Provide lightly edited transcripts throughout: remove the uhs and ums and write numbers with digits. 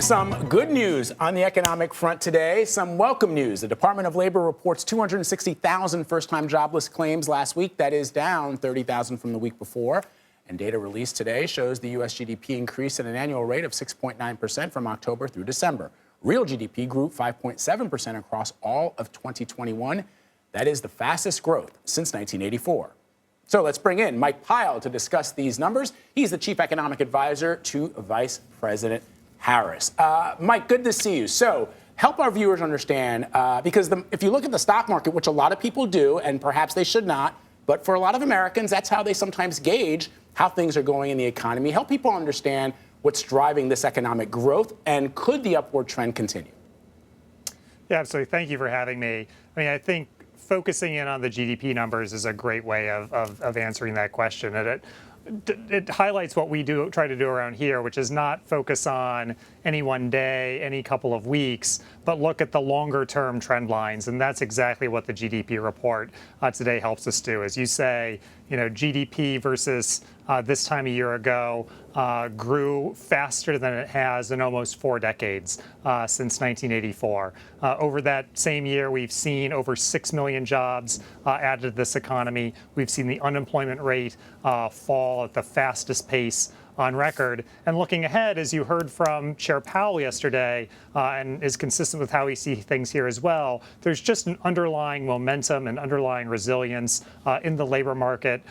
Some good news on the economic front today. Some welcome news. The Department of Labor reports 260,000 first-time jobless claims last week. That is down 30,000 from the week before. And data released today shows the U.S. GDP increased at an annual rate of 6.9% from October through December. Real GDP grew 5.7% across all of 2021. That is the fastest growth since 1984. So let's bring in Mike Pyle to discuss these numbers. He's the chief economic advisor to Vice President Harris. Mike, good to see you. So help our viewers understand, because if you look at the stock market, which a lot of people do, and perhaps they should not, but for a lot of Americans, that's how they sometimes gauge how things are going in the economy. Help people understand what's driving this economic growth, and could the upward trend continue? Yeah, absolutely. Thank you for having me. I mean, I think focusing in on the GDP numbers is a great way of answering that question. And it highlights what we try to do around here, which is not focus on any one day, any couple of weeks, but look at the longer term trend lines. And that's exactly what the GDP report today helps us do. As you say, GDP versus this time a year ago grew faster than it has in almost 4 decades since 1984. Over that same year, we've seen over 6 million jobs added to this economy. We've seen the unemployment rate fall at the fastest pace on record. And looking ahead, as you heard from Chair Pyle yesterday, and is consistent with how we see things here as well, there's just an underlying momentum and underlying resilience in the labor market,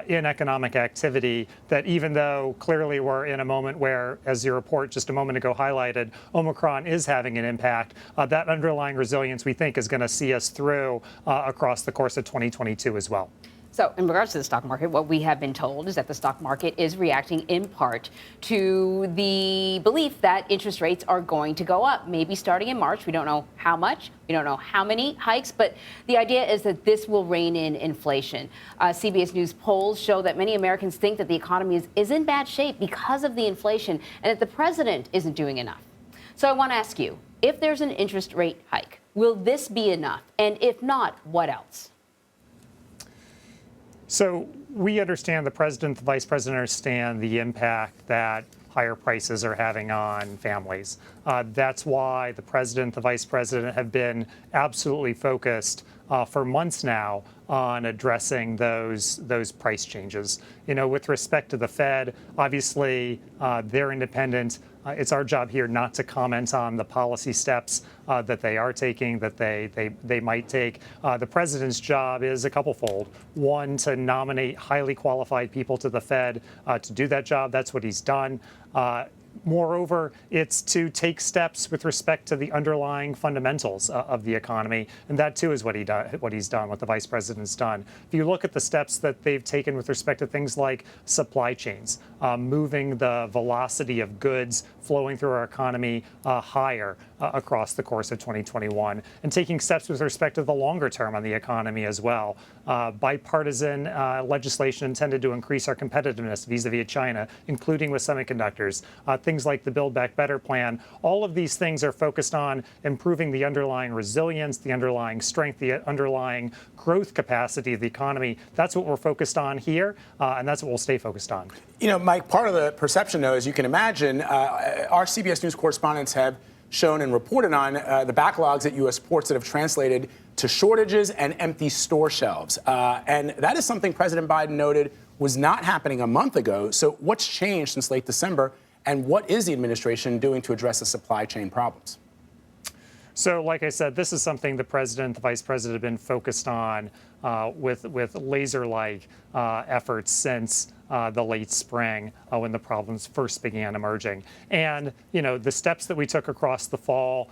in economic activity, that even though clearly we're in a moment where, as your report just a moment ago highlighted, Omicron is having an impact, that underlying resilience we think is going to see us through across the course of 2022 as well. So in regards to the stock market, what we have been told is that the stock market is reacting in part to the belief that interest rates are going to go up, maybe starting in March. We don't know how much. We don't know how many hikes, but the idea is that this will rein in inflation. CBS News polls show that many Americans think that the economy is in bad shape because of the inflation and that the president isn't doing enough. So I want to ask you, if there's an interest rate hike, will this be enough? And if not, what else? So we understand, the president, the vice president understand the impact that higher prices are having on families. That's why the president, the vice president have been absolutely focused for months now on addressing those price changes. With respect to the Fed, obviously they're independent. It's our job here not to comment on the policy steps that they are taking, that they might take. The president's job is a couplefold. One, to nominate highly qualified people to the Fed to do that job. That's what he's done. Moreover, it's to take steps with respect to the underlying fundamentals of the economy, and that too is what he's done, what the vice president's done. If you look at the steps that they've taken with respect to things like supply chains, moving the velocity of goods flowing through our economy higher across the course of 2021, and taking steps with respect to the longer term on the economy as well. Bipartisan legislation intended to increase our competitiveness vis-a-vis China, including with semiconductors. Things like the Build Back Better plan. All of these things are focused on improving the underlying resilience, the underlying strength, the underlying growth capacity of the economy. That's what we're focused on here, and that's what we'll stay focused on. Mike, part of the perception, though, as you can imagine, our CBS News correspondents have shown and reported on the backlogs at U.S. ports that have translated to shortages and empty store shelves. And that is something President Biden noted was not happening a month ago. So what's changed since late December? And what is the administration doing to address the supply chain problems? So, like I said, this is something the president, the vice president have been focused on with laser-like efforts since the late spring when the problems first began emerging. And, the steps that we took across the fall,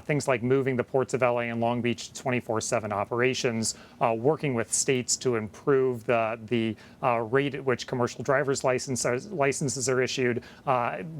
things like moving the ports of LA and Long Beach to 24/7 operations, working with states to improve the rate at which commercial driver's licenses are issued,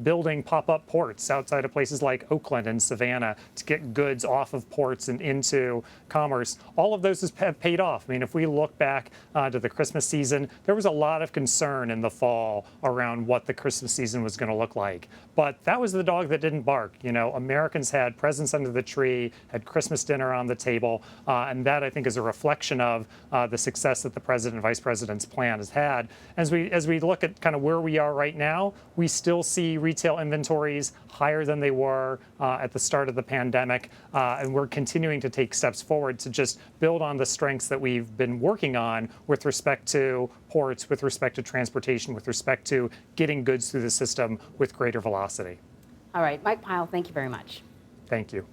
building pop-up ports outside of places like Oakland and Savannah to get goods off of ports and into commerce. All of those have paid off. I mean, if we look back to the Christmas season, there was a lot of concern concern in the fall around what the Christmas season was going to look like. But that was the dog that didn't bark. You know, Americans had presents under the tree, had Christmas dinner on the table, and that, I think, is a reflection of the success that the president and vice president's plan has had. As we look at kind of where we are right now, we still see retail inventories higher than they were at the start of the pandemic, and we're continuing to take steps forward to just build on the strengths that we've been working on with respect to ports, with respect to transportation, with respect to getting goods through the system with greater velocity. All right, Mike Pyle, thank you very much. Thank you.